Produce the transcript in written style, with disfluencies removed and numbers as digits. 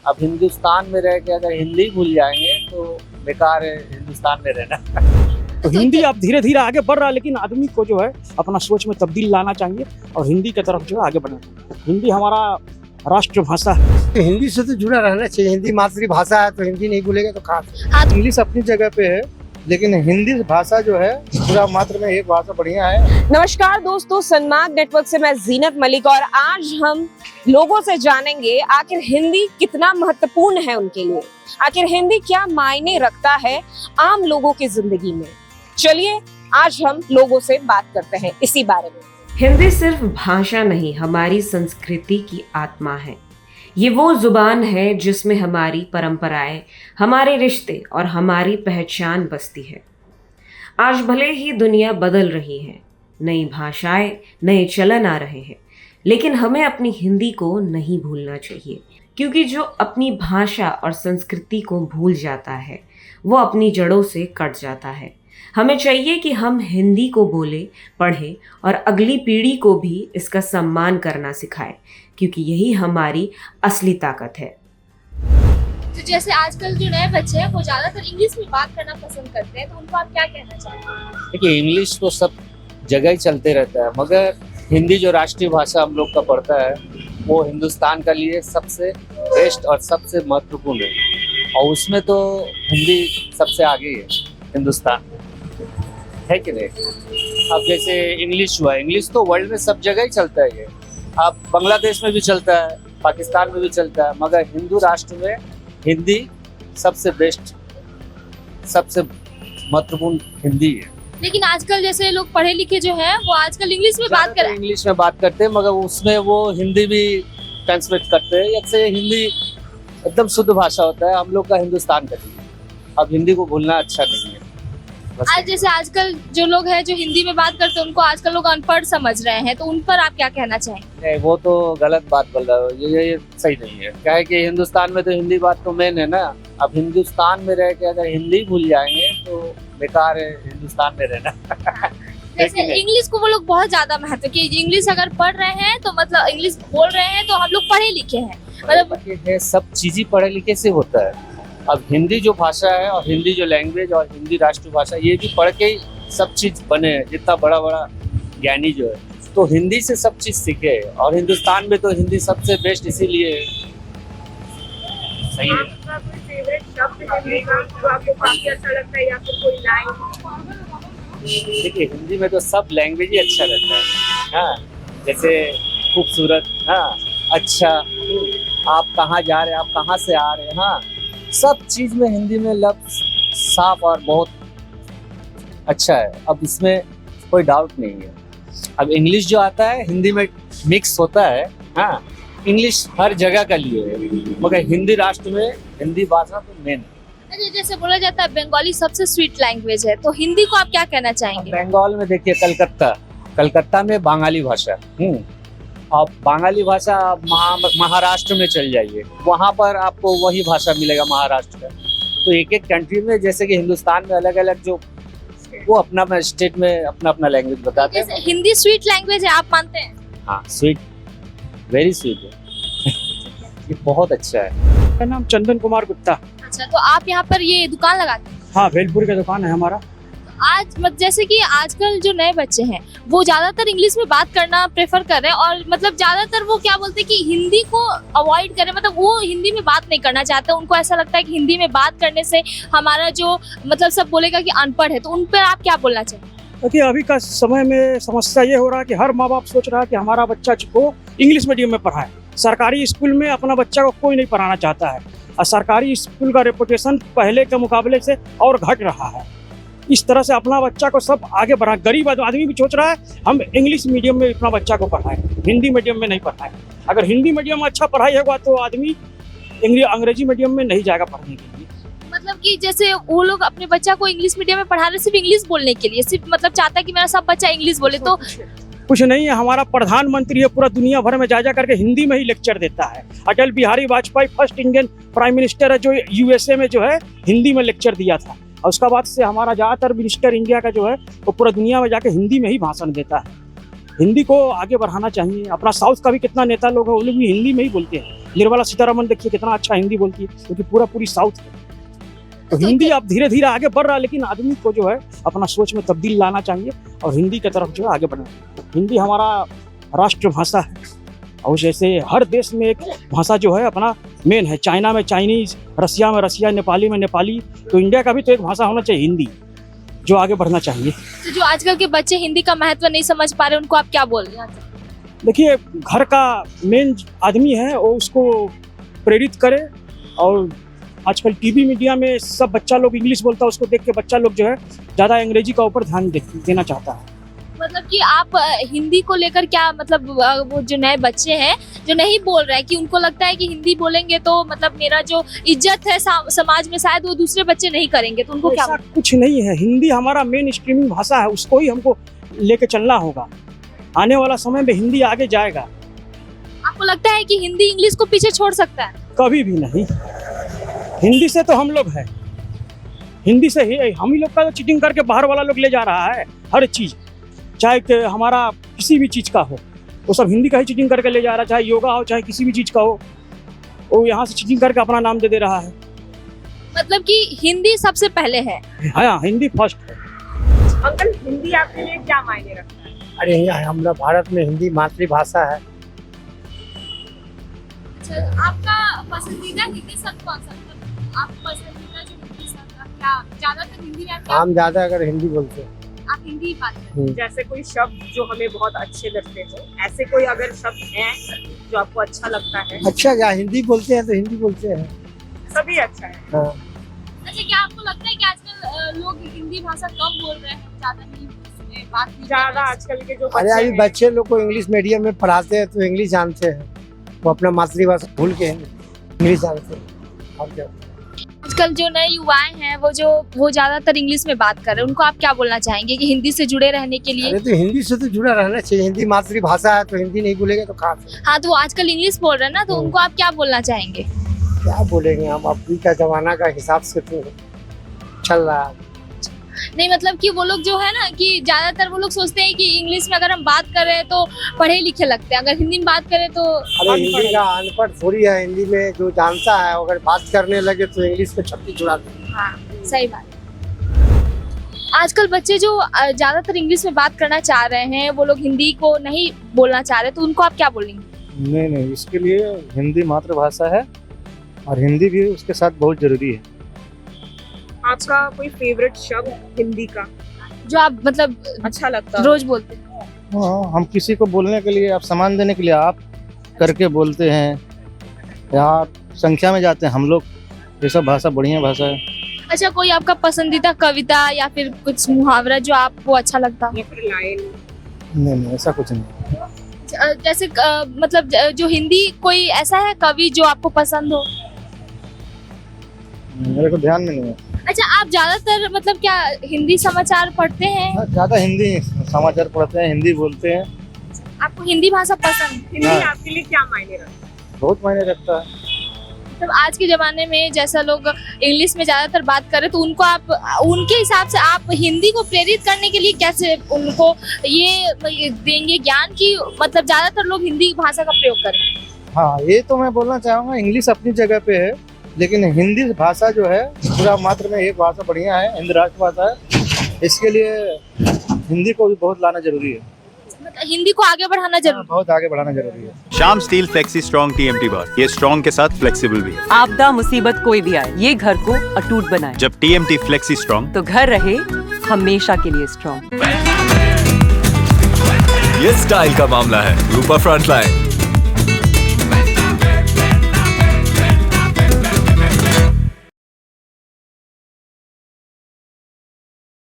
अब हिंदुस्तान में रह के अगर हिंदी भूल जाएंगे तो बेकार है हिंदुस्तान में रहना। तो हिंदी अब धीरे धीरे आगे बढ़ रहा है, लेकिन आदमी को जो है अपना सोच में तब्दील लाना चाहिए और हिंदी की तरफ जो है आगे बढ़ना चाहिए। हिंदी हमारा राष्ट्रभाषा है। तो हिंदी से तो जुड़ा रहना चाहिए। हिंदी मातृभाषा है तो हिंदी नहीं भूलेगा तो कहाँ। इंग्लिश अपनी जगह पे है, लेकिन हिंदी भाषा जो है पूरा मात्र में एक भाषा बढ़िया है। नमस्कार दोस्तों, सन्मार्ग नेटवर्क से मैं जीनत मलिक और आज हम लोगों से जानेंगे आखिर हिंदी कितना महत्वपूर्ण है उनके लिए, आखिर हिंदी क्या मायने रखता है आम लोगों की जिंदगी में। चलिए आज हम लोगों से बात करते हैं इसी बारे में। हिंदी सिर्फ भाषा नहीं, हमारी संस्कृति की आत्मा है। ये वो जुबान है जिसमें हमारी परंपराएं, हमारे रिश्ते और हमारी पहचान बसती है। आज भले ही दुनिया बदल रही है, नई भाषाएं, नए चलन आ रहे हैं, लेकिन हमें अपनी हिंदी को नहीं भूलना चाहिए, क्योंकि जो अपनी भाषा और संस्कृति को भूल जाता है वो अपनी जड़ों से कट जाता है। हमें चाहिए कि हम हिंदी को बोले, पढ़ें और अगली पीढ़ी को भी इसका सम्मान करना सिखाएं, क्योंकि यही हमारी असली ताकत है। तो जैसे आजकल जो नए बच्चे हैं वो ज्यादातर इंग्लिश में बात करना पसंद करते हैं, तो उनको आप क्या कहना चाहते हैं? देखिए, इंग्लिश तो सब जगह ही चलते रहता है, मगर हिंदी जो राष्ट्रीय भाषा हम लोग का पड़ता है वो हिंदुस्तान का लिए सबसे बेस्ट और सबसे महत्वपूर्ण है, और उसमें तो हिंदी सबसे आगे है हिंदुस्तान, है कि नहीं। अब जैसे इंग्लिश हुआ, इंग्लिश तो वर्ल्ड में सब जगह ही चलता है ये। अब बांग्लादेश में भी चलता है, पाकिस्तान में भी चलता है, मगर हिंदू राष्ट्र में हिंदी सबसे बेस्ट, सबसे महत्वपूर्ण हिंदी है। लेकिन आजकल जैसे लोग पढ़े लिखे जो हैं वो आजकल इंग्लिश में बात कर इंग्लिश में बात करते हैं, मगर उसमें वो हिंदी भी ट्रांसलेट करते हैं। जैसे हिंदी एकदम शुद्ध भाषा होता है हम लोग का, हिंदुस्तान का लिए। अब हिंदी को भूलना अच्छा नहीं है। आज जैसे आजकल जो लोग हैं जो हिंदी में बात करते हैं उनको आजकल लोग अनपढ़ समझ रहे हैं, तो उन पर आप क्या कहना चाहेंगे? नहीं, वो तो गलत बात बोल रहे हो, ये सही नहीं है। क्या है कि हिंदुस्तान में तो हिंदी बात तो मेन है ना। अब हिंदुस्तान में रह के अगर हिंदी भूल जाएंगे तो बेकार है हिंदुस्तान में रहना। जैसे इंग्लिश को वो लोग बहुत ज्यादा महत्व कि इंग्लिश अगर पढ़ रहे हैं तो मतलब इंग्लिश बोल रहे हैं तो हम लोग पढ़े लिखे हैं, मतलब सब चीज ही पढ़े लिखे से होता है। अब हिंदी जो भाषा है और हिंदी जो लैंग्वेज और हिंदी राष्ट्रभाषा, ये भी पढ़ के ही सब चीज बने हैं। जितना बड़ा बड़ा ज्ञानी जो है तो हिंदी से सब चीज सीखे, और हिंदुस्तान में तो हिंदी सबसे बेस्ट इसीलिए है। सही है। आपका कोई फेवरेट शब्द हिंदी का जो आपको काफी अच्छा लगता है, या फिर कोई लाइन? देखिए, हिंदी में तो सब लैंग्वेज ही अच्छा रहता है। हाँ, जैसे खूबसूरत, हाँ, अच्छा, आप कहाँ जा रहे हैं, आप कहाँ से आ रहे हैं, हाँ, सब चीज में हिंदी में लफ्ज साफ और बहुत अच्छा है। अब इसमें कोई डाउट नहीं है। अब इंग्लिश जो आता है हिंदी में मिक्स होता है, हाँ, इंग्लिश हर जगह का लिए है, मगर हिंदी राष्ट्र में हिंदी भाषा तो मेन है। जैसे बोला जाता है बंगाली सबसे स्वीट लैंग्वेज है, तो हिंदी को आप क्या कहना चाहेंगे? बंगाल में देखिए, कलकत्ता में बंगाली भाषा, आप बंगाली भाषा महाराष्ट्र में चल जाइए, वहाँ पर आपको वही भाषा मिलेगा महाराष्ट्र का। तो एक एक कंट्री में, जैसे कि हिंदुस्तान में अलग अलग जो वो अपना स्टेट में अपना अपना लैंग्वेज बताते हैं। हिंदी स्वीट लैंग्वेज है, आप मानते हैं? हाँ, स्वीट, वेरी स्वीट है। ये बहुत अच्छा है। मेरा नाम चंदन कुमार गुप्ता। अच्छा, तो आप यहाँ पर ये दुकान लगाते हैं? हाँ, भेलपुर का दुकान है हमारा। आज जैसे कि आजकल जो नए बच्चे हैं वो ज्यादातर इंग्लिश में बात करना प्रेफर कर रहे हैं, और मतलब ज्यादातर वो क्या बोलते हैं कि हिंदी को अवॉइड करें, मतलब वो हिंदी में बात नहीं करना चाहते। उनको ऐसा लगता है कि हिंदी में बात करने से हमारा जो मतलब सब बोलेगा कि अनपढ़ है, तो उन पर आप क्या बोलना चाहिए? देखिए, अभी का समय में समस्या ये हो रहा है कि हर माँ बाप सोच रहा है कि हमारा बच्चा को इंग्लिश मीडियम में पढ़ाए। सरकारी स्कूल में अपना बच्चा को कोई नहीं पढ़ाना चाहता है, और सरकारी स्कूल का रेपुटेशन पहले के मुकाबले से और घट रहा है। इस तरह से अपना बच्चा को सब आगे बढ़ा। गरीब आदमी भी सोच रहा है हम इंग्लिश मीडियम में अपना बच्चा को पढ़ाएं, हिंदी मीडियम में नहीं पढ़ाएं। अगर हिंदी मीडियम में अच्छा पढ़ाई होगा तो आदमी अंग्रेजी मीडियम में नहीं जाएगा पढ़ने के लिए। मतलब कि जैसे वो लोग अपने बच्चा को इंग्लिश मीडियम में पढ़ा रहे सिर्फ इंग्लिश बोलने के लिए, सिर्फ मतलब चाहता है कि मेरा सब बच्चा इंग्लिश बोले, तो कुछ नहीं है। हमारा प्रधानमंत्री है, पूरा दुनिया भर में जा करके हिंदी में ही लेक्चर देता है। Atal Bihari Vajpayee first Indian prime minister है जो यूएसए में जो है हिंदी में लेक्चर दिया था, और उसका बाद से हमारा ज़्यादातर मिनिस्टर इंडिया का जो है वो पूरा दुनिया में जाके हिंदी में ही भाषण देता है। हिंदी को आगे बढ़ाना चाहिए। अपना साउथ का भी कितना नेता लोग है वो लोग भी हिंदी में ही बोलते हैं, निर्मला सीतारमण देखिए कितना अच्छा हिंदी बोलती है, क्योंकि पूरी साउथ है। तो हिंदी अब धीरे धीरे आगे बढ़ रहा है, लेकिन आदमी को जो है अपना सोच में तब्दील लाना चाहिए और हिंदी की तरफ जो है आगे बढ़ना। हिंदी हमारा राष्ट्रभाषा है, और जैसे हर देश में एक भाषा जो है अपना मेन है। चाइना में चाइनीज, रसिया में रसिया, नेपाली में नेपाली, तो इंडिया का भी तो एक भाषा होना चाहिए हिंदी, जो आगे बढ़ना चाहिए। तो जो आजकल के बच्चे हिंदी का महत्व नहीं समझ पा रहे, उनको आप क्या बोल रहे हैं? देखिए, घर का मेन आदमी है वो उसको प्रेरित करे, और आजकल टीवी मीडिया में सब बच्चा लोग इंग्लिश बोलता है, उसको देख के बच्चा लोग जो है ज़्यादा अंग्रेजी का ऊपर ध्यान देना चाहता है। मतलब कि आप हिंदी को लेकर क्या, मतलब वो जो नए बच्चे हैं जो नहीं बोल रहे हैं, कि उनको लगता है कि हिंदी बोलेंगे तो मतलब मेरा जो इज्जत है समाज में शायद वो दूसरे बच्चे नहीं करेंगे, तो उनको क्या? ऐसा कुछ नहीं है, हिंदी हमारा मेन स्ट्रीमिंग भाषा है, उसको ही हमको लेके चलना होगा। आने वाला समय में हिंदी आगे जाएगा। आपको लगता है कि हिंदी इंग्लिश को पीछे छोड़ सकता है? कभी भी नहीं। हिंदी से तो हम लोग हैं, हिंदी से ही हम ही लोग का चीटिंग करके बाहर वाला लोग ले जा रहा है हर चीज़, चाहे कि हमारा किसी भी चीज़ का हो, वो सब हिंदी का ही चीटिंग करके ले जा रहा है। चाहे योगा हो, चाहे किसी भी चीज़ का हो, वो यहाँ से चीटिंग करके अपना नाम दे रहा है। मतलब कि हिंदी सबसे पहले है? हाँ, हिंदी फर्स्ट है। अंकल, हिंदी आपके लिए क्या मायने रखता है? अरे यहाँ हमारा भारत में हिंदी मातृभाषा है। अच्छा, आपका पसंदीदा हिंदी शब्द कौन सा? आप पसंदीदा जो हिंदी शब्द क्या ज्यादातर हिंदी में हम ज़्यादा अगर हिंदी बोलते हैं, आप हिंदी बात करते हैं? जैसे कोई शब्द जो हमें बहुत अच्छे लगते हो, ऐसे कोई अगर शब्द है जो आपको अच्छा लगता है? अच्छा, या हिंदी बोलते हैं तो हिंदी बोलते हैं। सभी अच्छा है। हाँ। अच्छा, क्या आपको लगता है कि आजकल लोग हिंदी भाषा कम बोल रहे हैं, ज्यादा नहीं बात नहीं ज्यादा आजकल के जो अरे अभी बच्चे लोग को इंग्लिश मीडियम में पढ़ाते हैं तो इंग्लिश जानते हैं, वो अपना मातृभाषा भूल के इंग्लिश जानते हैं। और क्या? आजकल जो नए युवाएं हैं वो ज्यादातर इंग्लिश में बात कर रहे हैं, उनको आप क्या बोलना चाहेंगे कि हिंदी से जुड़े रहने के लिए? अरे तो हिंदी से तो जुड़ा रहना चाहिए, हिंदी मातृभाषा है, तो हिंदी नहीं बोलेगा तो कहाँ से? हाँ, तो वो आजकल इंग्लिश बोल रहे हैं ना, तो उनको आप क्या बोलना चाहेंगे? क्या बोलेंगे हम, अभी का जमाना का हिसाब से तो चल रहा है। नहीं, मतलब कि वो लोग जो है ना, कि ज्यादातर वो लोग सोचते हैं कि इंग्लिश में अगर हम बात कर रहे हैं तो पढ़े लिखे लगते हैं, अगर हिंदी में बात करें तो अरे हिंदी का अनपढ़ थोड़ी है, हिंदी में जो जानता है अगर बात करने लगे तो इंग्लिश में छप्पी छुड़ा दे। हाँ, सही बात। आजकल बच्चे जो ज्यादातर इंग्लिश में बात करना चाह रहे हैं, वो लोग हिंदी को नहीं बोलना चाह रहे, तो उनको आप क्या बोलेंगे? नहीं, इसके लिए हिंदी मातृभाषा है और हिंदी भी उसके साथ बहुत जरूरी है। आपका कोई फेवरेट शब्द हिंदी का जो आप मतलब अच्छा लगता है, रोज बोलते हैं? हाँ, हम किसी को बोलने के लिए, आप सामान देने के लिए आप करके बोलते हैं, या आप संख्या में जाते हैं हम लोग, ये सब भाषा बढ़िया भाषा है। अच्छा, कोई आपका पसंदीदा कविता या फिर कुछ मुहावरा जो आपको अच्छा लगता हो? या फिर लाइन? नहीं, ऐसा कुछ नहीं। जैसे मतलब जो हिंदी कोई ऐसा है कवि जो आपको पसंद हो? मेरे को ध्यान में नहीं है। अच्छा, आप ज्यादातर मतलब क्या हिंदी समाचार पढ़ते हैं? ज्यादा हिंदी समाचार पढ़ते हैं, हिंदी बोलते हैं। आपको हिंदी भाषा पसंद? हिंदी हाँ। आपके लिए क्या मायने रखता है? बहुत मायने रखता है। मतलब आज के जमाने में जैसा लोग इंग्लिश में ज्यादातर बात कर रहे, तो उनको आप उनके हिसाब से आप हिंदी को प्रेरित करने के लिए कैसे उनको ये देंगे ज्ञान की मतलब ज्यादातर लोग हिंदी भाषा का प्रयोग करें? हाँ, ये तो मैं बोलना चाहूँगा, इंग्लिश अपनी जगह पे है, लेकिन हिंदी भाषा जो है पूरा मात्र में एक भाषा बढ़िया है, हिंदी राष्ट्रभाषा है, इसके लिए हिंदी को भी बहुत लाना जरूरी है। मतलब हिंदी को आगे बढ़ाना जरूरी? बहुत आगे बढ़ाना जरूरी है। Shyam steel flexi strong TMT बार, ये स्ट्रॉन्ग के साथ फ्लेक्सिबल भी है। आपदा मुसीबत कोई भी आए, ये घर को अटूट बनाए। जब TMT फ्लेक्सी स्ट्रॉन्ग, तो घर रहे हमेशा के लिए स्ट्रॉन्ग। ये स्टाइल का मामला है, रूपा फ्रंटलाइन।